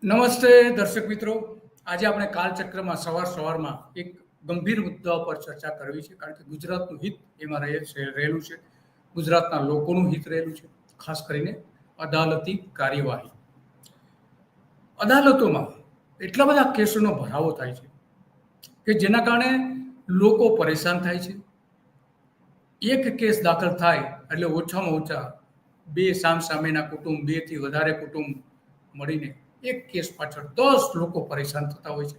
નમસ્તે દર્શક મિત્રો, આજે આપણે કાલચક્રમાં સવારમાં એક ગંભીર મુદ્દા પર ચર્ચા કરવી છે, કારણ કે ગુજરાતનું હિત એમાં રહેલું છે, ગુજરાતના લોકોનું હિત રહેલું છે, ખાસ કરીને અદાલતી કાર્યવાહી. અદાલતોમાં એટલા બધા કેસોનો ભરાવો થાય છે કે જેના કારણે લોકો પરેશાન થાય છે. એક કેસ દાખલ થાય એટલે ઓછામાં ઓછા બે સામસામેના કુટુંબ, 2 થી વધારે કુટુંબ મળીને એક કેસ પાછળ 10 લોકો પરેશાન થતા હોય છે.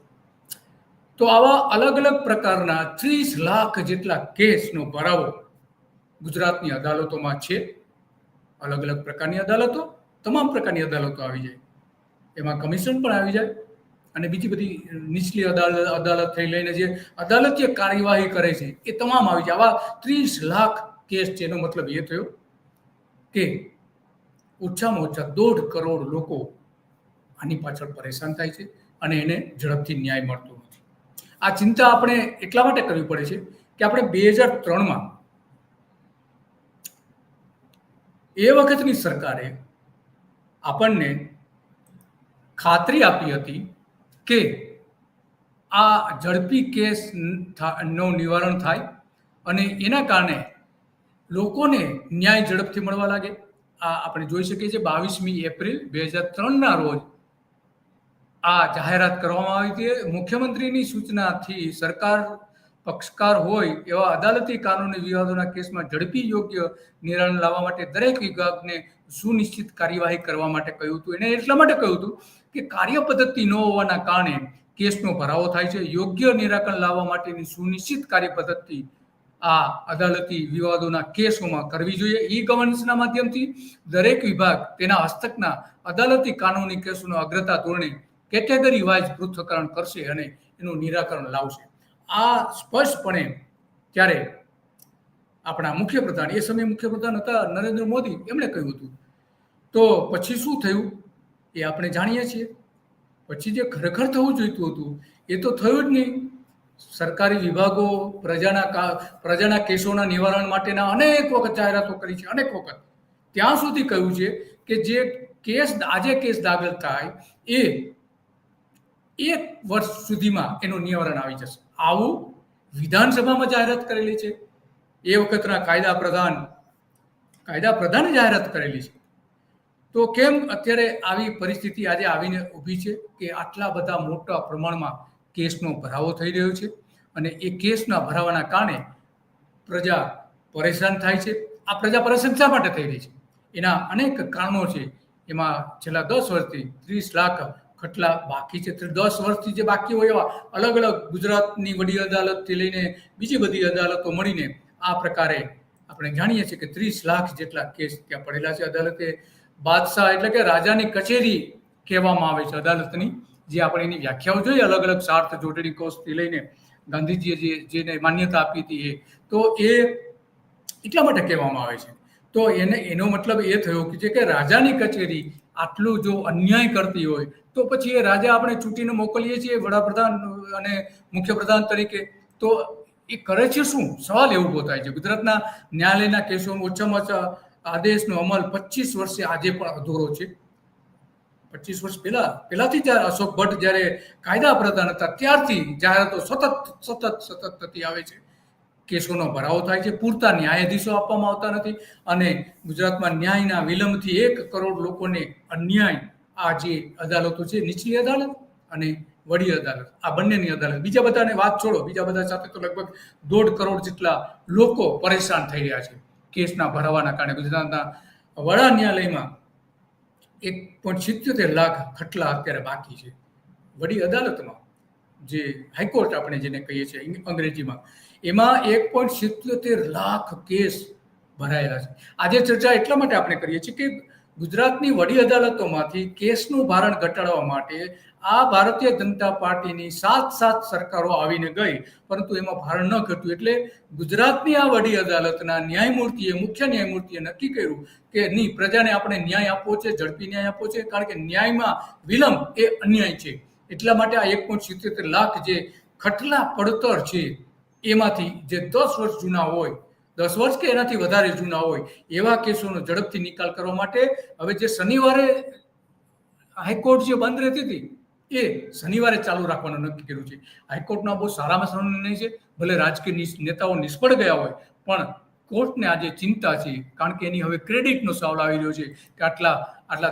તો આવા અલગ અલગ પ્રકારના 30 લાખ જેટલા કેસનો ભરાવો ગુજરાતની અદાલતોમાં છે. અલગ અલગ પ્રકારની અદાલતો, તમામ પ્રકારની અદાલતો આવી જાય, એમાં કમિશન પણ આવી જાય, અને બીજી બધી નીચલી અદાલત થઈ લઈને જે અદાલતીય કાર્યવાહી કરે છે એ તમામ આવી જાય. આવા 30 લાખ કેસ છે. એનો મતલબ એ થયો કે ઓછામાં ઓછા 1.5 કરોડ લોકો આની પાછળ પરેશાન થાય છે અને એને ઝડપથી ન્યાય મળતો નથી. આ ચિંતા આપણે એટલા માટે કરવી પડે છે કે આપણે 2003માં એ વખતની સરકારે આપણને ખાતરી આપી હતી કે આ ઝડપી કેસ નું નિવારણ થાય અને એના કારણે લોકોને ન્યાય ઝડપથી મળવા લાગે. આ આપણે જોઈ શકીએ છીએ 22મી એપ્રિલ 2003ના રોજ આ જાહેરાત કરવામાં આવી હતી. મુખ્યમંત્રીની સૂચનાથી સરકાર પક્ષકાર હોય એવા અદાલતી કાનૂની વિવાદોના કેસમાં ઝડપી યોગ્ય નિરાકરણ લાવવા માટે દરેક વિભાગને સુનિશ્ચિત કાર્યવાહી કરવા માટે કહ્યું હતું. એને એટલા માટે કહ્યું હતું કે કાર્ય પદ્ધતિ ન હોવાના કારણે કેસનો ભરાવો થાય છે. યોગ્ય નિરાકરણ લાવવા માટેની સુનિશ્ચિત કાર્ય પદ્ધતિ આ અદાલતી વિવાદોના કેસોમાં કરવી જોઈએ. ઈ ગવર્નન્સના માધ્યમથી દરેક વિભાગ તેના હસ્તકના અદાલતી કાનૂની કેસોનો અગ્રતા ધોરણે કેટેગરી વાઇઝ પૃથ્થકરણ કરશે અને એનું નિરાકરણ લાવશે. આ સ્પષ્ટપણે ત્યારે આપણા મુખ્યપ્રધાન, એ સમયે મુખ્યપ્રધાન હતા નરેન્દ્ર મોદી, એમણે કહ્યું હતું. તો પછી શું થયું એ આપણે જાણીએ છીએ. પછી જે ખરેખર થવું જોઈતું હતું એ તો થયું જ નહીં. સરકારી વિભાગો પ્રજાના કેસોના નિવારણ માટેના અનેક વખત જાહેરાતો કરી છે, અનેક વખત. ત્યાં સુધી કહ્યું છે કે જે આજે કેસ દાખલ થાય એ 1 વર્ષ સુધીમાં એનું નિવારણ આવી જશે. આવું વિધાનસભામાં જાહેરાત કરેલી છે. એ વખતના કાયદા પ્રધાને જાહેરાત કરેલી છે. તો કેમ અત્યારે આવી પરિસ્થિતિ આજે આવીને ઊભી છે કે આટલા બધા મોટા પ્રમાણમાં કેસનો ભરાવો થઈ રહ્યો છે અને એ કેસના ભરાવાના કારણે પ્રજા પરેશાન થાય છે. આ પ્રજા પરેશાન શા માટે થઈ રહી છે? એના અનેક કારણો છે. એમાં છેલ્લા 10 વર્ષથી 30 લાખ ખટલા બાકી છે. 10 વર્ષથી જે બાકી હોય એવા અલગ અલગ ગુજરાતની વડી અદાલતથી લઈને બીજી બધી અદાલતો મળીને આ પ્રકારે આપણે જાણીએ છીએ કે 30 લાખ જેટલા કેસ ત્યાં પડેલા છે. અદાલતે બાદશાહ એટલે કે રાજાની કચેરી કહેવામાં આવે છે અદાલતની, જે આપણે એની વ્યાખ્યાઓ જોઈએ અલગ અલગ સ્વાર્થ જોડણી કોષથી લઈને ગાંધીજીએ જેને માન્યતા આપી હતી તો એ એટલા માટે કહેવામાં આવે છે. તો એનો મતલબ એ થયો કે રાજાની કચેરી આટલું જો અન્યાય કરતી હોય તો પછી એ રાજા આપણે ચૂંટીને મોકલીએ છીએ વડાપ્રધાન અને મુખ્યપ્રધાન તરીકે, તો એ કરે છે શું? સવાલ એ ઊભો થાય છે. ગુજરાતના ન્યાયાલયના કેસોમાં ઓછામાં ઓછા આદેશનો અમલ 25 વર્ષે આજે પણ અધૂરો છે. 25 વર્ષ પહેલાથી જ્યારે અશોક ભટ્ટ જ્યારે કાયદા પ્રધાન હતા ત્યારથી જાહેરાતો સતત થતી આવે છે. કેસોનો ભરાવો થાય છે, પૂરતા ન્યાયાધીશો આપવામાં આવતા નથી અને ગુજરાતમાં ન્યાયના વિલંબથી 1 કરોડ લોકોને અન્યાય આ જે અદાલતો છે, નીચલી અદાલત અને વડી અદાલત, આ બંનેની અદાલત, બીજા બધાને વાત છોડો, બીજા બધા સાથે તો લગભગ 1.5 કરોડ જેટલા લોકો પરેશાન થઈ રહ્યા છે કેસના ભરાવાના કારણે. ગુજરાતના વડા ન્યાયાલયમાં 1.77 લાખ ખટલા અત્યારે બાકી છે. વડી અદાલતમાં જે હાઈકોર્ટ આપણે જેને કહીએ છીએ અંગ્રેજીમાં, એમાં 1.77 લાખ કેસ ભરાયેલા છે. આજે ચર્ચા એટલા માટે આપણે કરીએ છીએ કે ગુજરાતની વડી અદાલતોમાંથી કેસનું ભારણ ઘટાડવા માટે આ ભારતીય જનતા પાર્ટીની 7 સરકારો આવીને ગઈ, પરંતુ એમાં ભારણ ન ઘટ્યું. એટલે ગુજરાતની આ વડી અદાલતના મુખ્ય ન્યાયમૂર્તિએ નક્કી કર્યું કે નહીં, પ્રજાને આપણે ન્યાય આપવો છે, ઝડપી ન્યાય આપવો છે, કારણ કે ન્યાયમાં વિલંબ એ અન્યાય છે. એટલા માટે આ 1.77 લાખ જે ખટલા પડતર છે એમાંથી જે 10 વર્ષ જૂના હોય, 10 વર્ષ કે એનાથી વધારે જૂના હોય એવા કેસોનો ઝડપથી નિકાલ કરવા માટે હવે જે શનિવારે હાઈકોર્ટ જે બંધ રહેતી હતી એ શનિવારે ચાલુ રાખવાનું નક્કી કર્યું છે. હાઈકોર્ટનો બહુ સારામાં સારો નિર્ણય છે. ભલે રાજકીય નેતાઓ નિષ્ફળ ગયા હોય પણ કોર્ટને આજે ચિંતા છે, કારણ કે એની હવે ક્રેડિટનો સવાલ આવી રહ્યો છે કે આટલા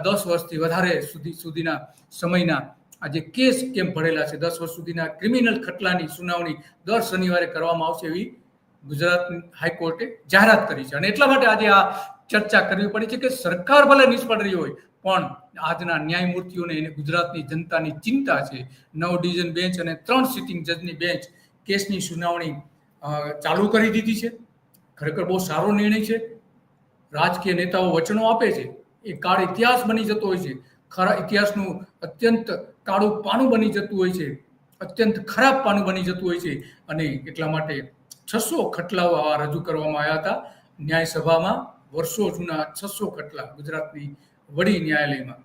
10 વર્ષથી વધારે સુધીના સમયના આજે કેસ કેમ ભરેલા છે. 10 વર્ષ સુધીના ક્રિમિનલ ખટલાની સુનાવણી દર શનિવારે કરવામાં આવશે એવી ગુજરાત હાઈકોર્ટે જાહેરાત કરી છે. અને એટલા માટે આજે આ ચર્ચા કરવી પડી છે કે સરકાર ભલે નિષ્ફળ રહી હોય પણ આજના ન્યાયમૂર્તિઓને એને ગુજરાતની જનતાની ચિંતા છે. 9 ડિવિઝન બેન્ચ અને 3 સિટિંગ જજની બેન્ચ કેસની સુનાવણી ચાલુ કરી દીધી છે. ખરેખર બહુ સારો નિર્ણય છે. રાજકીય નેતાઓ વચનો આપે છે, એ કાળ ઇતિહાસ બની જતો હોય છે. ખરા ઇતિહાસનું અત્યંત કાળું પાનું બની જતું હોય છે, અત્યંત ખરાબ પાનું બની જતું હોય છે. અને એટલા માટે 600 ખટલાઓ આવા રજૂ કરવામાં આવ્યા હતા ન્યાયસભામાં. વર્ષો જૂના 600 ખટલા ગુજરાતની વડી ન્યાયાલયમાં.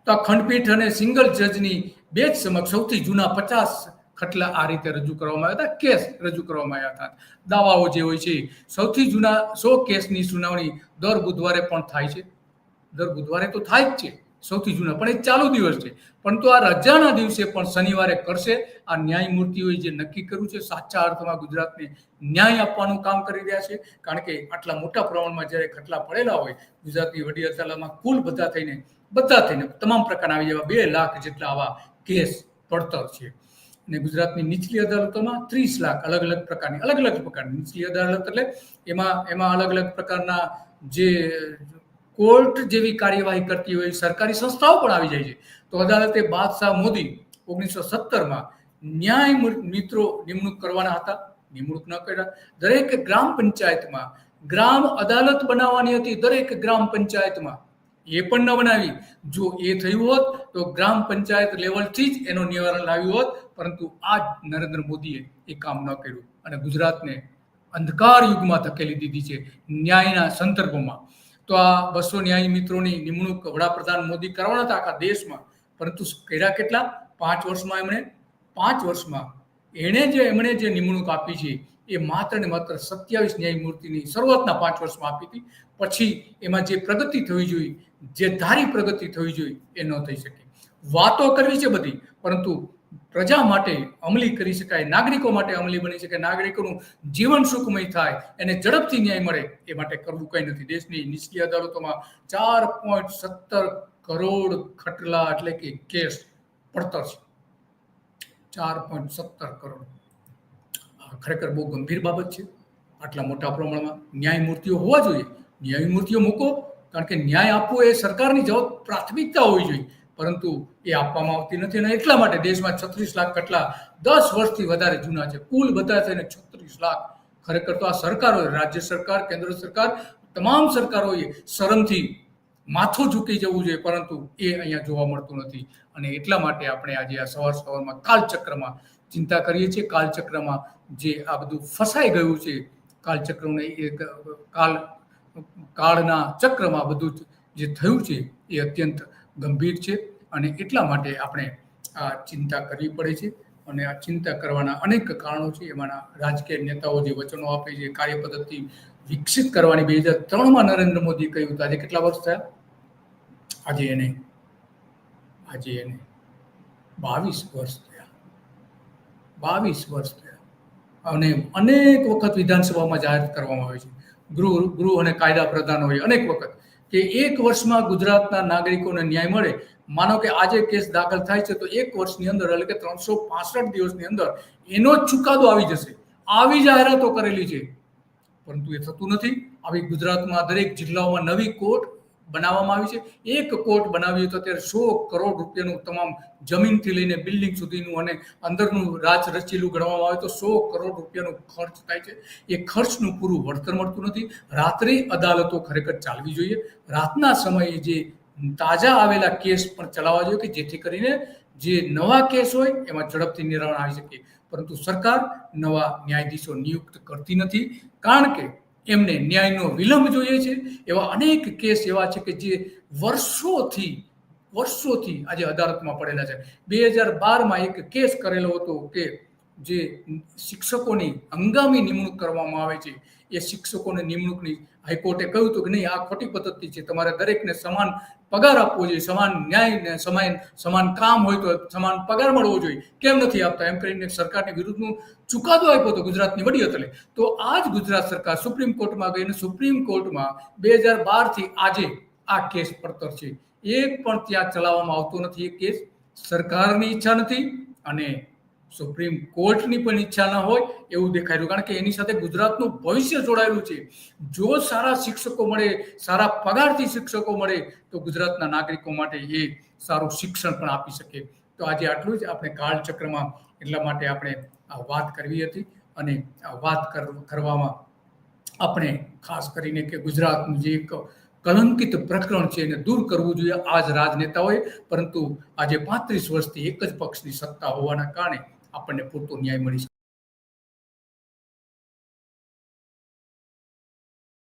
તો આ ખંડપીઠ અને સિંગલ જજની બેચ સમક્ષ સૌથી જૂના 50 ખટલા આ રીતે રજૂ કરવામાં આવ્યા હતા, કેસ રજૂ કરવામાં આવ્યા હતા. દાવાઓ જે હોય છે, સૌથી જૂના 100 કેસની સુનાવણી દર બુધવારે પણ થાય છે. દર બુધવારે તો થાય જ છે સૌથી જૂના, પણ એ ચાલુ દિવસ છે. પરંતુ આ રજાના દિવસે પણ શનિવારે કરશે. આ ન્યાયમૂર્તિઓએ જે નક્કી કર્યું છે સાચા અર્થમાં ગુજરાતને ન્યાય આપવાનું કામ કરી રહ્યા છે. કારણ કે આટલા મોટા પ્રમાણમાં જ્યારે ખટલા પડેલા હોય ગુજરાતની વડી અદાલતમાં, કુલ બધા થઈને તમામ પ્રકારના આવી જેવા 2 લાખ જેટલા આવા કેસ પડતર છે. અને ગુજરાતની નીચલી અદાલતોમાં 30 લાખ અલગ અલગ પ્રકારની નીચલી અદાલત એટલે એમાં અલગ અલગ પ્રકારના જે કોર્ટ જેવી કાર્યવાહી કરતી હોય સરકારી સંસ્થાઓ પણ આવી જાય છે. તો અદાલતે બાદશાહ મોદી 1917માં ન્યાય મિત્રો નિમણૂક કરવાના હતા, નિમણૂક ન કર્યા. દરેક ગ્રામ પંચાયતમાં ગ્રામ અદાલત બનાવવાની હતી, દરેક ગ્રામ પંચાયતમાં. એ પણ ન બનાવી. જો એ થયું હોત તો ગ્રામ પંચાયત લેવલથી જ એનું નિવારણ લાવ્યું હોત, પરંતુ આજ નરેન્દ્ર મોદીએ એ કામ ન કર્યું અને ગુજરાતને અંધકાર યુગમાં ધકેલી દીધી છે ન્યાયના સંદર્ભમાં. તો આ 200 ન્યાયી મિત્રોની નિમણૂક વડાપ્રધાન મોદી કરવાના હતા આખા દેશમાં, પરંતુ કર્યા કેટલા? 5 વર્ષમાં એમણે જે નિમણૂક આપી છે એ માત્ર ને માત્ર 27 ન્યાયમૂર્તિની શરૂઆતના 5 વર્ષમાં આપી હતી. પછી એમાં જે પ્રગતિ થવી જોઈએ, જે ધારી પ્રગતિ થવી જોઈએ, એ ન થઈ શકી. વાતો કરવી છે બધી, પરંતુ પ્રજા માટે અમલી કરી શકાય, નાગરિકો માટે અમલી બની શકે, નાગરિકોનું જીવન સુખમય થાય, એને ઝડપથી ન્યાય મળે, એ માટે કરવું કંઈ નથી. દેશની નીચલી અદાલતોમાં 4.17 કરોડ ખટલા એટલે કે કેસ પડતર છે. 4.17 કરોડ. ખરેખર બહુ ગંભીર બાબત છે. આટલા મોટા પ્રમાણમાં ન્યાયમૂર્તિઓ હોવા જોઈએ. ન્યાયમૂર્તિઓ મૂકો, કારણ કે ન્યાય આપવો એ સરકારની પ્રાથમિકતા હોવી જોઈએ, પરંતુ એ આપવામાં આવતી નથી. અને એટલા માટે દેશમાં 36 લાખ ખટલા 10 વર્ષથી વધારે જૂના છે. કુલ બધા થઈને 36 લાખ. ખરેખર તો આ સરકારોએ, રાજ્ય સરકાર, કેન્દ્ર સરકાર, તમામ સરકારોએ શરમથી માથું ઝૂકી જવું જોઈએ, પરંતુ એ અહીંયા જોવા મળતું નથી. અને એટલા માટે આપણે આજે આ સવારમાં કાલચક્રમાં ચિંતા કરીએ છીએ. કાલચક્રમાં જે આ બધું ફસાઈ ગયું છે, કાળના ચક્રમાં બધું જે થયું છે એ અત્યંત ગંભીર છે. અને એટલા માટે આપણે આ ચિંતા કરવી પડે છે. અને આ ચિંતા કરવાના અનેક કારણો છે. એમાંના રાજકીય નેતાઓ જે વચનો આપે છે, કાર્ય પદ્ધતિ વિકસિત કરવાની 2003માં નરેન્દ્ર મોદી કહ્યું હતું. આજે કેટલા વર્ષ થયા? આજે એને 22 વર્ષ થયા. 22 વર્ષ થયા. અને અનેક વખત વિધાનસભામાં જાહેર કરવામાં આવે છે, ગૃહ અને કાયદા પ્રધાનોએ અનેક વખત, કે 1 વર્ષમાં ગુજરાતના નાગરિકોને ન્યાય મળે. માનો કે આજે કેસ દાખલ થાય છે તો 1 વર્ષની અંદર, એટલે કે 365 દિવસની અંદર એનો જ ચુકાદો આવી જશે. આવી જાહેરાતો કરેલી છે, પરંતુ એ થતું નથી. આવી ગુજરાતમાં દરેક જિલ્લાઓમાં નવી કોર્ટ બનાવવામાં આવી છે. એક કોર્ટ બનાવી તો અત્યારે 100 કરોડ રૂપિયાનું તમામ જમીનથી લઈને બિલ્ડિંગ સુધીનું અને અંદરનું રાજ રચેલું ગણવામાં આવે તો 100 કરોડ રૂપિયાનો ખર્ચ થાય છે. એ ખર્ચનું પૂરું વળતર મળતું નથી. રાત્રિ અદાલતો ખરેખર ચાલવી જોઈએ. રાતના સમયે જે તાજા આવેલા કેસ પણ ચલાવવા જોઈએ, કે જેથી કરીને જે નવા કેસ હોય એમાં ઝડપથી નિરાકરણ આવી શકે. પરંતુ સરકાર નવા ન્યાયાધીશો નિયુક્ત કરતી નથી, કારણ કે એમને ન્યાયનો વિલંબ જોઈએ છે. એવા અનેક કેસ એવા છે કે જે વર્ષોથી આજે અદાલતમાં પડેલા છે. 2012માં એક કેસ કરેલો હતો કે જે શિક્ષકોની હંગામી નિમણૂક કરવામાં આવે છે, એ શિક્ષકોની નિમણૂકની હાઈકોર્ટે કહ્યું હતું કે નહીં, આ ખોટી પદ્ધતિ છે, તમારે દરેકને સમાન પગાર આપવો જોઈએ, સમાન ન્યાય, સમાન કામ હોય તો સમાન પગાર મળવો જોઈએ, કેમ નથી આપતા, એમ કરીને સરકારની વિરુદ્ધનું ચુકાદો આપ્યો હતો ગુજરાતની વડી અદાલતે. તો આ જ ગુજરાત સરકાર સુપ્રીમ કોર્ટમાં ગઈ અને સુપ્રીમ કોર્ટમાં 2012થી આજે આ કેસ પડતર છે. એક પણ ત્યાં ચલાવવામાં આવતો નથી. એ કેસ સરકારની ઈચ્છા નથી અને સુપ્રીમ કોર્ટની પણ ઈચ્છા ન હોય એવું દેખાઈ રહ્યું, કારણ કે એની સાથે ગુજરાતનું ભવિષ્ય જોડાયેલું છે. જો સારા શિક્ષકો મળે, સારા પગારથી શિક્ષકો મળે તો ગુજરાતના નાગરિકો માટે એ સારું શિક્ષણ પણ આપી શકે. તો આજે આટલું જ. આપણે કાળચક્રમાં એટલા માટે આપણે આ વાત કરવી હતી અને આ વાત કરવામાં આપણે ખાસ કરીને કે ગુજરાતનું જે એક કલંકિત પ્રકરણ છે એને દૂર કરવું જોઈએ આ જ રાજનેતાઓએ. પરંતુ આજે 35 વર્ષથી એક જ પક્ષની સત્તા હોવાના કારણે આપણને પૂરતો ન્યાય મળી શકે.